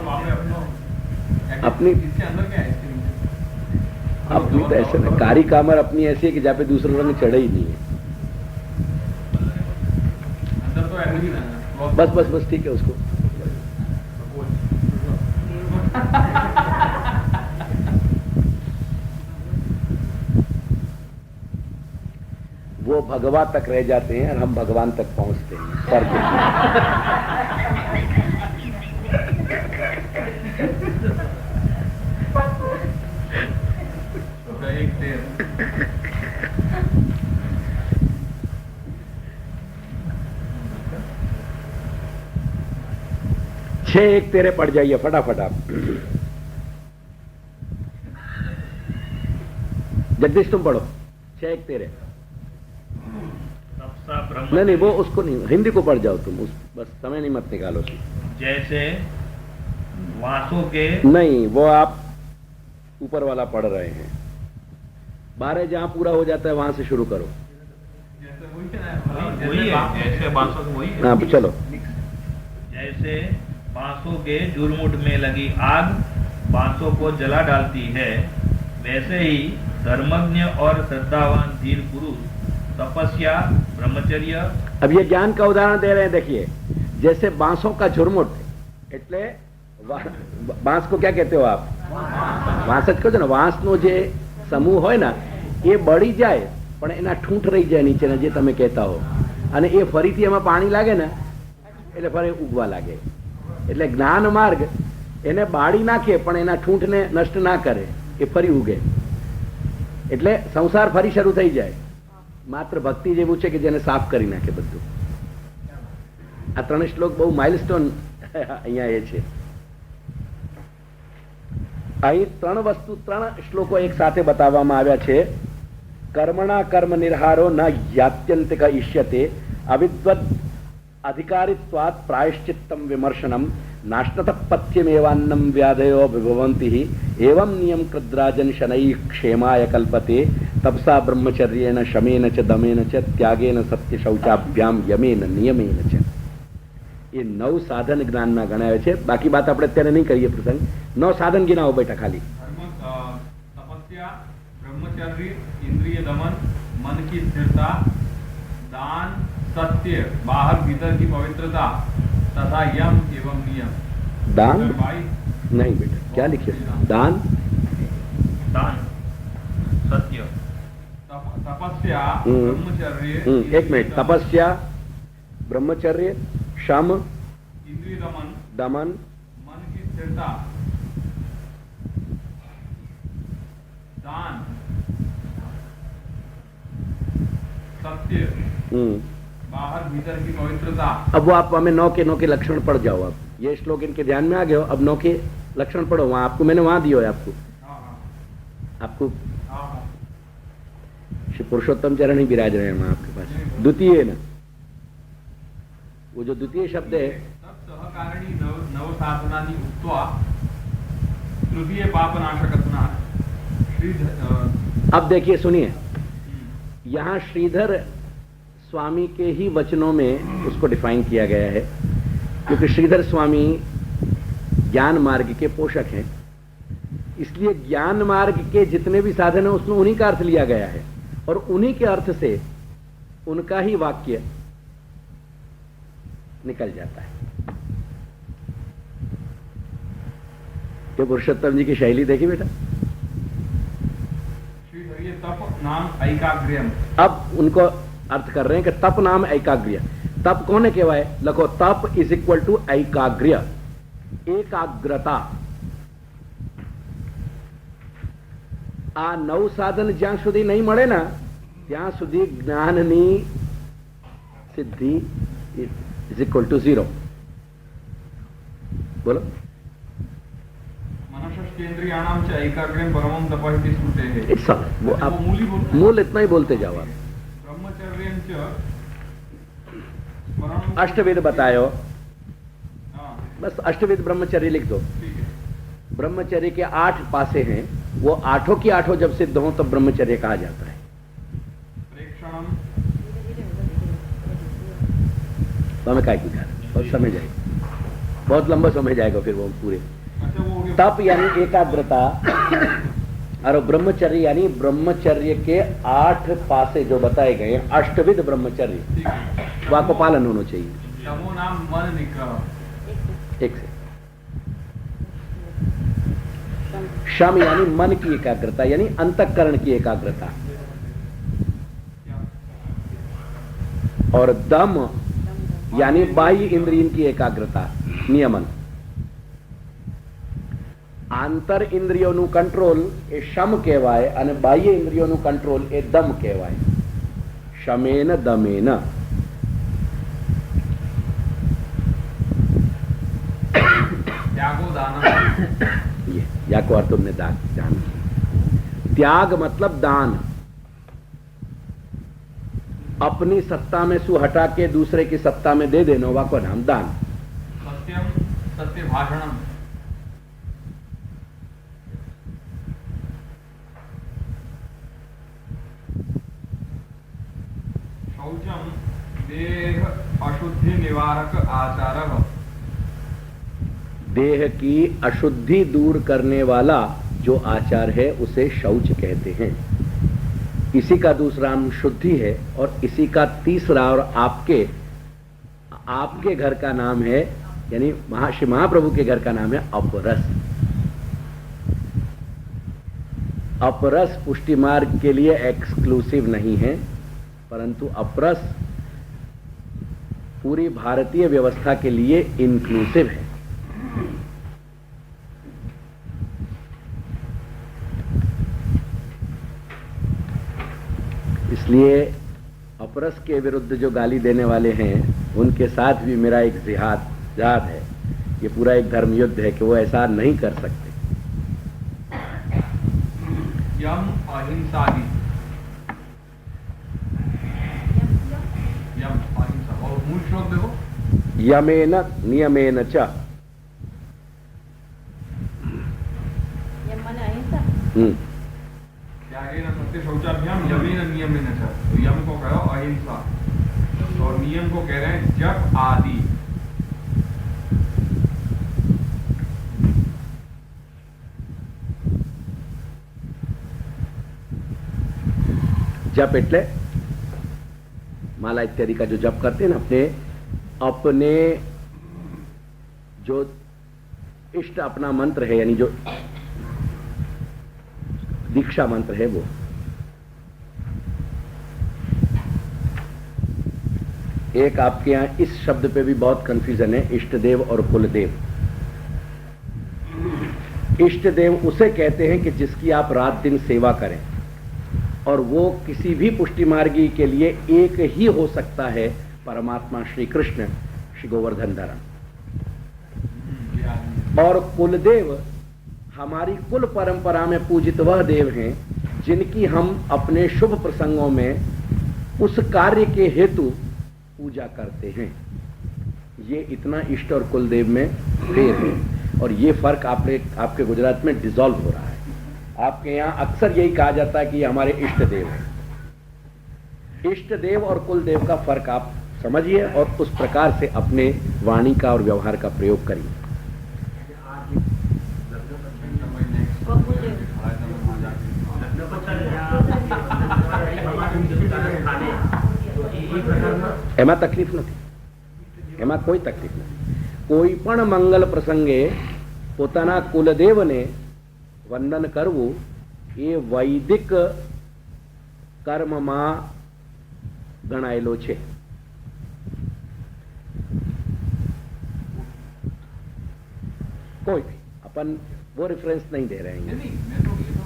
अपनी अपनी तो ऐसे ना कारी कामर अपनी ऐसी है कि जहाँ पे दूसरा रंग चढ़ा ही नहीं है. बस बस बस ठीक है उसको. वो भगवान तक रह जाते हैं और हम भगवान तक पहुंचते हैं. फर्क छह 1:13 पढ़ जाइए फटाफट आप. जगदीश तुम पढ़ो 6:1:13. नहीं वो उसको नहीं, हिंदी को पढ़ जाओ तुम. उस बस समय नहीं मत निकालो. जैसे वासों के नहीं वो आप ऊपर वाला पढ़ रहे हैं. 12 जहां पूरा हो जाता है वहां से शुरू करो. वही है, जैसे बांसों के वही है. हाँ चलो. जैसे बांसों के जुलमुट में लगी आग बांसों को जला डालती है, वैसे ही धर्मज्ञ और श्रद्धावान धीर पुरुष तपस्या ब्रह्मचर्य. अब ये ज्ञान का उदाहरण दे रहे हैं. देखिए जैसे बांसों का झुरमुट, એટલે बांस को क्या कहते हो आप? વાંસ જ કહો છો ને. વાંસનો જે સમૂહ હોય ને એ બળી જાય પણ એના ઠૂંઠ રહી જાય નીચેના, જે તમે કહેતા હો, અને એ ફરીથી એમાં પાણી લાગે ને એટલે ફરી ઉગવા લાગે. એટલે જ્ઞાન માર્ગ એને બાળી નાખે પણ એના ઠૂંઠને નષ્ટ ના કરે, એ ફરી ઉગે. એટલે સંસાર ફરી શરૂ થઈ જાય. માત્ર ભક્તિ જેવું છે કે જેને સાફ કરી નાખે બધું. આ 3 શ્લોક બહુ માઇલસ્ટોન અહીંયા એ છે. અહીં 3 વસ્તુ 3 શ્લોકો એક સાથે બતાવવામાં આવ્યા છે. કર્મણા કર્મ નિર્હારો ન યાત્યંતિક ઇષ્યતે અવિદ્વદ અધિકારિત્વાत् પ્રાયશ્ચિત્તમ વિમર્શનમ નાશ્નત પથ્યમેવાન્નમ વ્યાધયો વિભવંતિ એવં નિયમ કૃદ્રાજન શનૈ ક્ષેમાય કલ્પતે તપસા બ્રહ્મચર્યેન શમેન ચ દમેન ચ ત્યાગેન સત્ય શૌચાભ્યામ યમેન નિયમેન ચ. એ 9 સાધન જ્ઞાનના ગણાવે છે. બાકી વાત આપણે અત્યારે નહીં કરીએ પ્રસંગ. 9 સાધન ગિનાવો બેટા ખાલી. तपस्या, ब्रह्मचर्य, इंद्रिय दमन, मन की स्थिरता, दान, सत्य, बाहर भीतर की पवित्रता तथा यम एवं नियम. दान भाई नहीं बेटा, क्या लिखे? दान दान सत्य तपस्या ब्रह्मचर्य. एक मिनट. तपस्या ब्रह्मचर्य शम इंद्रिय दमन दमन मन की स्थिरता दान सत्य बाहर भीतर की पवित्रता. अब वो आप हमें 9 के 9 के लक्षण पढ़ जाओ. आप ये श्लोक इनके ध्यान में आ गए हो. अब 9 के लक्षण पढ़ो. वहां आपको मैंने वहां दियो है. आपको श्री पुरुषोत्तम चरण ही विराज रहे हैं वहां आपके पास. द्वितीय ना, वो जो द्वितीय शब्द है सहकारिणी नव साधनानी उक्त्वा तृतीय पापनाशकत्ना. अब देखिए सुनिए, यहाँ श्रीधर स्वामी के ही वचनों में उसको डिफाइन किया गया है, क्योंकि श्रीधर स्वामी ज्ञान मार्ग के पोषक हैं. इसलिए ज्ञान मार्ग के जितने भी साधन हैं उसमें उन्हीं का अर्थ लिया गया है, और उन्हीं के अर्थ से उनका ही वाक्य निकल जाता है. ये पुरुषोत्तम जी की शैली देखी बेटा. तप नाम ऐकाग्र्यम. अब उनको अर्थ कर रहे हैं कि तप नाम ऐकाग्र्य. તપ કોને કહેવાય? લખો, તપ ઇઝ ઇક્વલ ટુ એકાગ્ર્ય, એકાગ્રતા. આ 9 સાધન જ્યાં સુધી નહીં મળે ને ત્યાં સુધી જ્ઞાનની સિદ્ધિ ઇઝ ઇક્વલ ટુ 0. બોલો. मनसश्चेन्द्रियाणां च ऐकाग्र्यं परमं तपः इति श्रुतेः. It's all. वो मूल ही बोलना है. मूल इतना ही बोलते जाओ आप. ब्रह्मचर्यं च स्मरणं. अष्टवेद बतायो. हाँ, बस अष्टवेद ब्रह्मचर्य लिख दो. ठीक है. ब्रह्मचर्य के 8 पासे हैं, वो 8 की 8 जब सिद्ध हो तब ब्रह्मचर्य कहा जाता है. प्रेक्षणं. तो हमें क्या क्या बहुत समय जाएगा, बहुत लंबा समय जाएगा फिर वो पूरे. अच्छा, वो हो गया. तप यानी एकाग्रता और ब्रह्मचर्य यानी ब्रह्मचर्य के 8 पासे जो बताए गए हैं, अष्टविध ब्रह्मचर्य, ठीक है. वह को पालन होना चाहिए. तमो नाम मन निग्रह. एक से शम यानी मन की एकाग्रता यानी अंतःकरण की एकाग्रता, क्या? और दम यानी बाह्य इंद्रियन की एकाग्रता, नियमन. आंतर इंद्रियोનું કંટ્રોલ એ શમ કહેવાય અને બાહ્ય ઇન્દ્રિયોનું કંટ્રોલ એ દમ કહેવાય. શમેન દમેન. त्यागो दानम. ये या को अर्थ तुमने दान जान. त्याग मतलब दान. अपनी सत्ता में सु हटा के दूसरे की सत्ता में दे देना, वा को नाम दान. सत्यम सत्य भाषणम. शौचम देह अशुद्धि निवारक आचारः. देह की अशुद्धि दूर करने वाला जो आचार है उसे शौच कहते हैं. इसी का दूसरा नाम शुद्धि है और इसी का तीसरा और आपके घर का नाम है, यानी श्री महाप्रभु के घर का नाम है अपरस. अपरस पुष्टि मार्ग के लिए एक्सक्लूसिव नहीं है, परंतु अपरस पूरी भारतीय व्यवस्था के लिए इंक्लूसिव है. इसलिए अपरस के विरुद्ध जो गाली देने वाले हैं उनके साथ भी मेरा एक जिहाद है. ये पूरा एक धर्म युद्ध है कि वो ऐसा नहीं कर सकते. यम अहिंसा ही. यम अहिंसा. और मूल श्लोक देखो. यमेन नियमेन च. यम माने अहिंसा. त्यागेन सत्य शौचाभ्याम यमेन नियमेन च. तो यम को कहो अहिंसा और नियम को कह रहे हैं जप आदि. जप એટલે माला इत्यादि का जो जप करते हैं ना, अपने जो इष्ट अपना मंत्र है, यानी जो दीक्षा मंत्र है वो. एक आपके यहां इस शब्द पे भी बहुत कंफ्यूजन है, इष्ट देव और कुलदेव. इष्ट देव उसे कहते हैं कि जिसकी आप रात दिन सेवा करें, और वो किसी भी पुष्टि मार्गी के लिए एक ही हो सकता है, परमात्मा श्री कृष्ण, श्री गोवर्धन धरम. और कुलदेव हमारी कुल परंपरा में पूजित वह देव हैं जिनकी हम अपने शुभ प्रसंगों में उस कार्य के हेतु पूजा करते हैं. ये इतना इष्ट और कुलदेव में फेर है, और ये फर्क आपके गुजरात में डिसॉल्व हो रहा है. आपके यहाँ अक्सर यही कहा जाता है कि ये हमारे इष्ट देव हैं. इष्ट देव और कुलदेव का फर्क आप समझिए और उस प्रकार से अपने वाणी का और व्यवहार का प्रयोग करिए. એમાં તકલીફ નથી, એમાં કોઈ તકલીફ નથી. કોઈ પણ મંગલ પ્રસંગે પોતાના કુલદેવને વંદન કરવું એ વૈદિક કર્મમાં ગણાયેલો છે. कोई भी, अपन वो रेफरेंस नहीं दे रहे हैं, नहीं मैं तो ये तो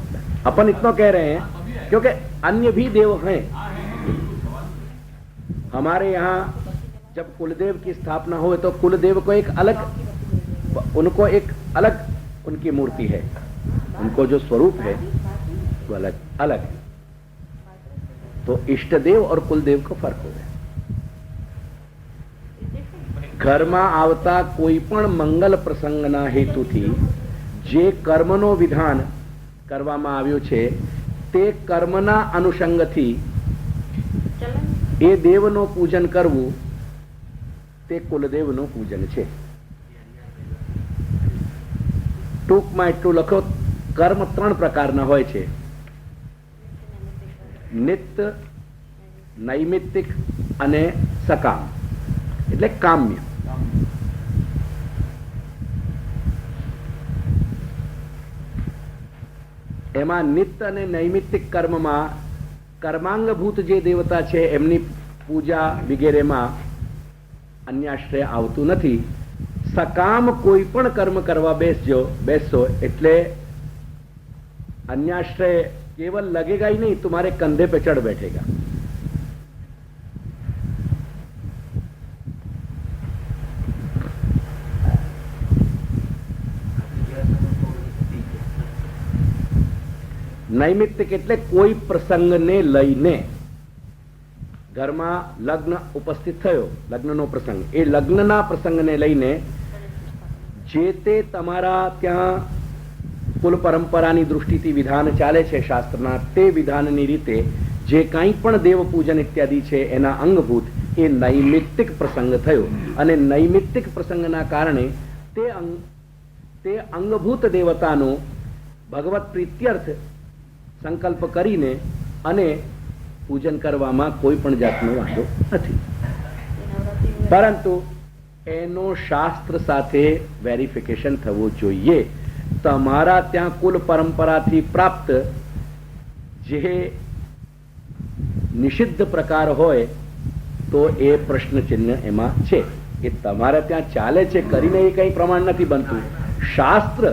अपन इतना कह रहे हैं क्योंकि अन्य भी देव हैं। हमारे यहाँ जब कुलदेव की स्थापना हो तो कुलदेव को एक अलग, उनको एक अलग उनकी मूर्ति है, उनको जो स्वरूप है वो अलग अलग है। तो इष्ट देव और कुलदेव को फर्क हो गया। ઘરમાં આવતા કોઈ પણ મંગલ પ્રસંગના હેતુથી જે કર્મનો વિધાન કરવામાં આવ્યું છે તે કર્મના અનુસંગથી એ દેવનો પૂજન કરવું તે કુલદેવનું પૂજન છે. ટૂંકમાં એટલું લખો, કર્મ 3 પ્રકારના હોય છે: નિત્ય, નૈમિત્તિક અને સકામ, એટલે કામ્ય. એમાં નિત્ય અને નૈમિત્તિક કર્મમાં કર્માંગભૂત જે દેવતા છે એમની પૂજા વગેરેમાં અન્યાશ્રય આવતું નથી. સકામ કોઈ પણ કર્મ કરવા બેસજો એટલે अन्याश्रय केवल लगेगा ही नहीं, तुम्हारे कंधे पे चढ़ बैठेगा. નૈમિત્તિક એટલે કોઈ પ્રસંગને લઈને, ઘરમાં લગ્ન ઉપસ્થિત થયો, લગ્નનો પ્રસંગ, એ લગ્નના પ્રસંગને લઈને જે તે તમારા ત્યાં કુલ પરંપરાની દૃષ્ટિથી વિધાન ચાલે છે શાસ્ત્રના, તે વિધાનની રીતે જે કંઈ પણ દેવ પૂજન ઇત્યાદિ છે એના અંગભૂત એ નૈમિત્તિક પ્રસંગ થયો. અને નૈમિત્તિક પ્રસંગના કારણે તે અંગભૂત દેવતાનો ભગવત પ્રીત્યર્થ સંકલ્પ કરીને અને પૂજન કરવામાં કોઈ પણ જાતનો વાંધો નથી. પરંતુ એનો શાસ્ત્ર સાથે વેરિફિકેશન થવું જોઈએ. તમારા ત્યાં કુલ પરંપરાથી પ્રાપ્ત જે નિષિદ્ધ પ્રકાર હોય તો એ પ્રશ્ન ચિહ્ન એમાં છે. એ તમારા ત્યાં ચાલે છે કરીને એ કંઈ પ્રમાણ નથી બનતું. શાસ્ત્ર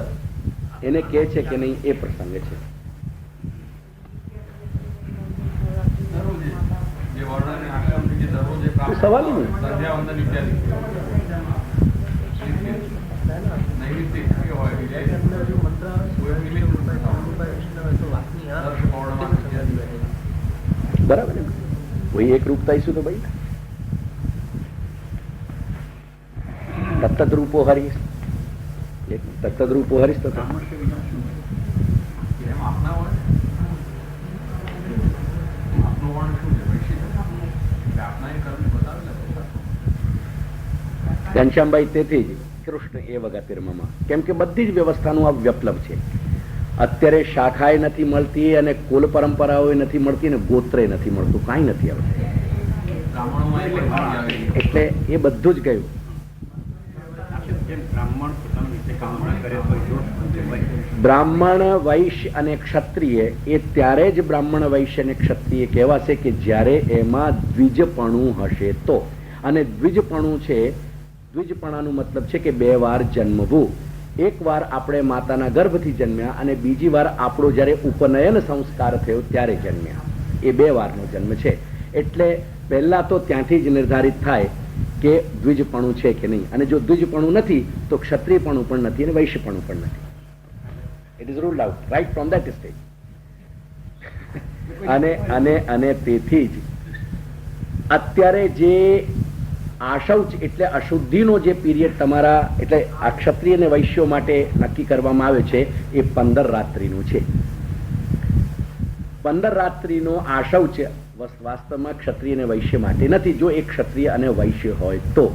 એને કહે છે કે નહીં એ પ્રસંગ છે. સવાલ નહીં. સંધ્યાવંદન ઇત્યાદિ નૈમિત્તિક હોય બરાબર ને? वही एक रूपता ईसु तो भाई तत्त रूपो हरिस, एक तत्त रूपो हरिस तो ઘનશ્યામભાઈ તેથી જ કૃષ્ણ એ વગતિર્મમાં, કેમ કે બધી જ વ્યવસ્થાનું આ વ્યપલવ છે. અત્યારે શાખાએ નથી મળતી અને કુલ પરંપરાઓ નથી મળતી ને ગોત્રે નથી મળતું, કાંઈ નથી આવતું. એટલે એ બધું જ ગયું. બ્રાહ્મણ વૈશ્ય અને ક્ષત્રિય એ ત્યારે જ બ્રાહ્મણ વૈશ્ય અને ક્ષત્રિય કહેવાશે કે જ્યારે એમાં દ્વિજપણું હશે તો. અને દ્વિજપણું છે, દ્વિજપણાનું મતલબ છે કે 2 વાર જન્મવું. એક વાર આપણે માતાના ગર્ભથી જન્મ્યા અને બીજી વાર આપણો જ્યારે ઉપનયન સંસ્કાર થયો ત્યારે જન્મ્યા. એ 2 વારનો જન્મ છે. એટલે પહેલા તો ત્યાંથી જ નિર્ધારિત થાય કે દ્વિજપણું છે કે નહીં. અને જો દ્વિજપણું નથી તો ક્ષત્રિયપણું પણ નથી અને વૈશ્યપણું પણ નથી. It is ruled out right from that stage. અને તેથી જ અત્યારે જે આશૌચ એટલે અશુદ્ધિનો જે પીરિયડ તમારા, એટલે આ ક્ષત્રિય અને વૈશ્યો માટે નક્કી કરવામાં આવે છે એ 15 રાત્રિનું છે. 15 રાત્રિનો આશૌચ વાસ્તવમાં ક્ષત્રિય અને વૈશ્ય માટે નથી. જો એક ક્ષત્રિય અને વૈશ્ય હોય તો,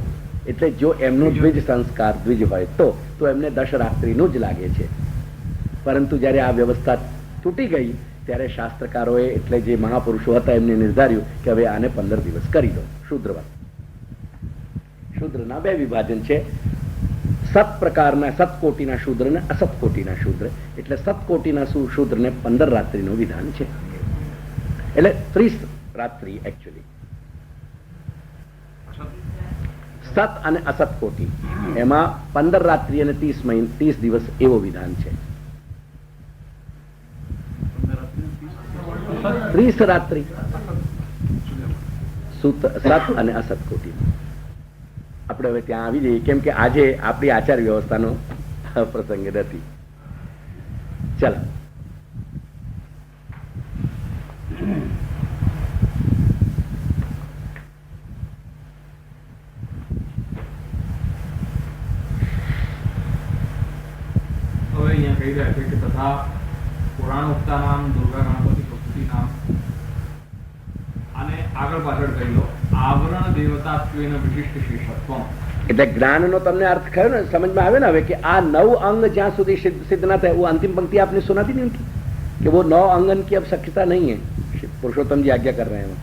એટલે જો એમનો દ્વિજ સંસ્કાર દ્વિજ હોય તો એમને 10 રાત્રિનું જ લાગે છે. પરંતુ જ્યારે આ વ્યવસ્થા તૂટી ગઈ ત્યારે શાસ્ત્રકારોએ, એટલે જે મહાપુરુષો હતા, એમને નિર્ધાર્યું કે હવે આને 15 દિવસ કરી દો. શુદ્રવાદ, શૂદ્રના 2 વિભાજન છે. સત પ્રકારના, સતકોટીના શૂદ્ર અને અસતકોટીના શૂદ્ર. એટલે સતકોટીના શૂદ્રને 15 રાત્રિનું વિધાન છે. એટલે 30 રાત્રિ એકચ્યુઅલી. સત અને અસત કોટી, એમાં 15 રાત્રિ અને 30 દિવસ એવો વિધાન છે. 30 રાત્રિ સત અને અસત કોટી. આપણે હવે ત્યાં આવી જઈએ, કેમ કે આજે આપણી આચાર વ્યવસ્થાનો પ્રસંગ નથી. ચાલો. હવે અહીંયા કહી રહ્યા છે કે તથા પુરાણોક્તા નામ દુર્ગા ગણપતિ પ્રકૃતિ નામ, અને આગળ પાછળ કહી લો આવરણ દેવતાત્વેન વિશિષ્ટ શેષત્વમ. એટલે જ્ઞાનનો તમને અર્થ કયો ને, સમજમાં આવે ને હવે, કે આ 9 અંગ જ્યાં સુધી सिद्ध ना થાય. वो अंतिम पंक्ति आपने सुना थी नहीं उनकी, कि वो 9 अंगन की अब शक्यता नहीं है. पुरुषोत्तम जी आज्ञा कर रहे हैं.